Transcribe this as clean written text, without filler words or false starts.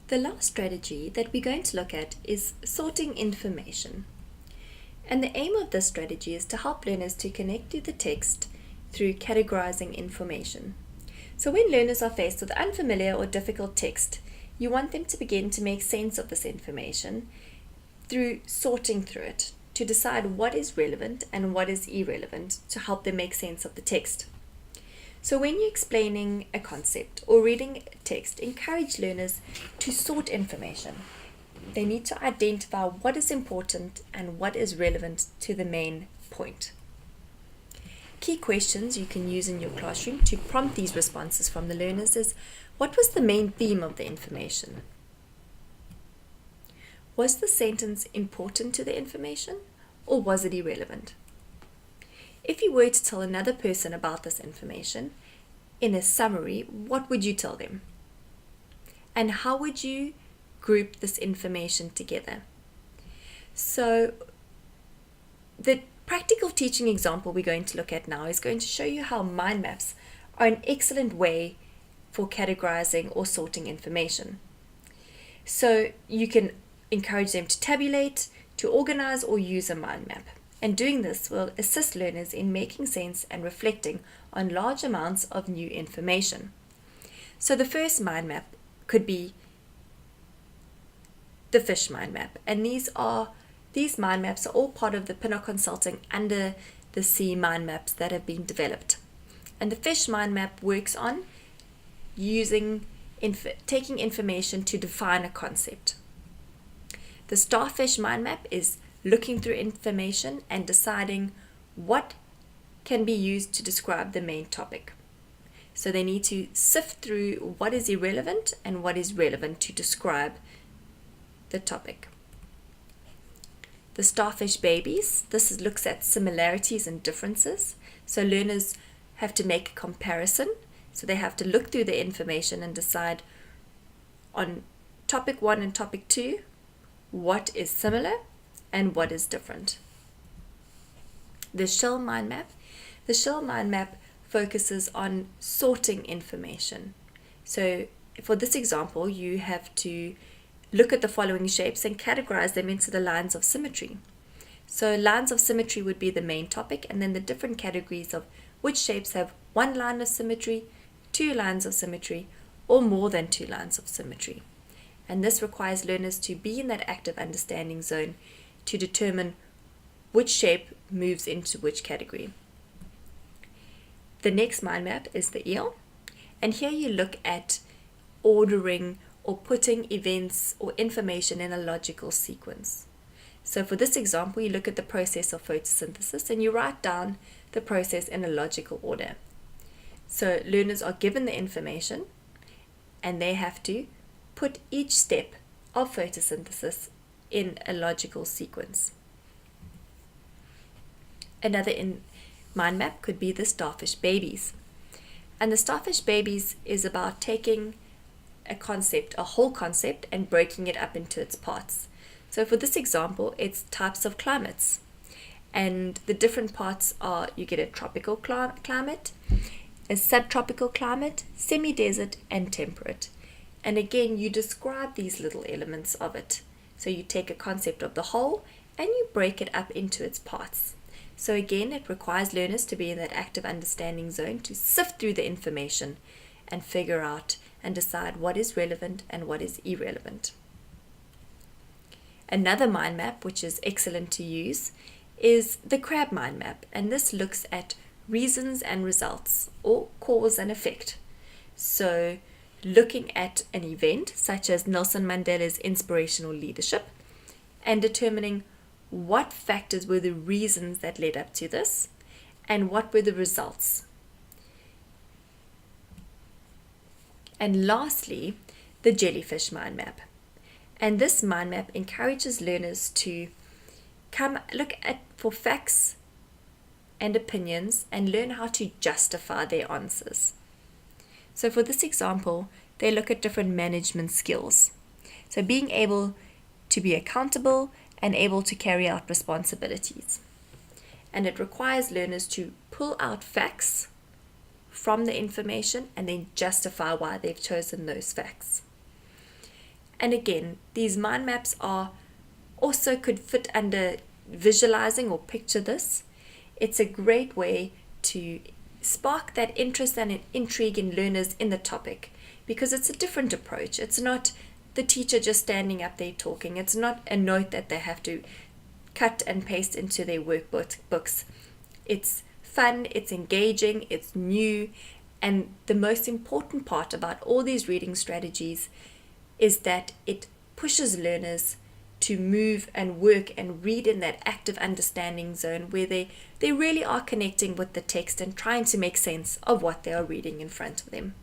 The last strategy that we're going to look at is sorting information. And the aim of this strategy is to help learners to connect to the text through categorizing information. So when learners are faced with unfamiliar or difficult text, you want them to begin to make sense of this information through sorting through it, to decide what is relevant and what is irrelevant to help them make sense of the text. So when you're explaining a concept or reading text, encourage learners to sort information. They need to identify what is important and what is relevant to the main point. Key questions you can use in your classroom to prompt these responses from the learners is, what was the main theme of the information? Was the sentence important to the information, or was it irrelevant? If you were to tell another person about this information, in a summary, what would you tell them? And how would you group this information together? So, the practical teaching example we're going to look at now is going to show you how mind maps are an excellent way for categorizing or sorting information. So, you can encourage them to tabulate, to organize, or use a mind map. And doing this will assist learners in making sense and reflecting on large amounts of new information. So the first mind map could be the fish mind map. And these mind maps are all part of the Pinnock Consulting Under the Sea mind maps that have been developed. And the fish mind map works on taking information to define a concept. The starfish mind map is looking through information and deciding what can be used to describe the main topic. So they need to sift through what is irrelevant and what is relevant to describe the topic. The Starfish Babies, this looks at similarities and differences. So learners have to make a comparison. So they have to look through the information and decide on topic 1 and topic 2, what is similar and what is different. The shell mind map. The shell mind map focuses on sorting information. So for this example, you have to look at the following shapes and categorize them into the lines of symmetry. So lines of symmetry would be the main topic, and then the different categories of which shapes have 1 line of symmetry, 2 lines of symmetry, or more than 2 lines of symmetry. And this requires learners to be in that active understanding zone to determine which shape moves into which category. The next mind map is the eel, and here you look at ordering or putting events or information in a logical sequence. So for this example, you look at the process of photosynthesis and you write down the process in a logical order. So learners are given the information and they have to put each step of photosynthesis in a logical sequence. Another mind map could be the Starfish Babies. And the Starfish Babies is about taking a concept, a whole concept, and breaking it up into its parts. So for this example, it's types of climates. And the different parts are, you get a tropical climate, a subtropical climate, semi-desert, and temperate. And again, you describe these little elements of it. So you take a concept of the whole and you break it up into its parts. So again, it requires learners to be in that active understanding zone to sift through the information and figure out and decide what is relevant and what is irrelevant. Another mind map, which is excellent to use, is the crab mind map. And this looks at reasons and results, or cause and effect. So looking at an event such as Nelson Mandela's inspirational leadership and determining what factors were the reasons that led up to this and what were the results. And lastly, the Jellyfish mind map. And this mind map encourages learners to look for facts and opinions and learn how to justify their answers. So for this example, they look at different management skills. So being able to be accountable and able to carry out responsibilities. And it requires learners to pull out facts from the information and then justify why they've chosen those facts. And again, these mind maps are also could fit under visualizing or picture this. It's a great way to spark that interest and intrigue in learners in the topic, because it's a different approach. It's not the teacher just standing up there talking. It's not a note that they have to cut and paste into their workbooks. It's fun, it's engaging, it's new, and the most important part about all these reading strategies is that it pushes learners to move and work and read in that active understanding zone where they really are connecting with the text and trying to make sense of what they are reading in front of them.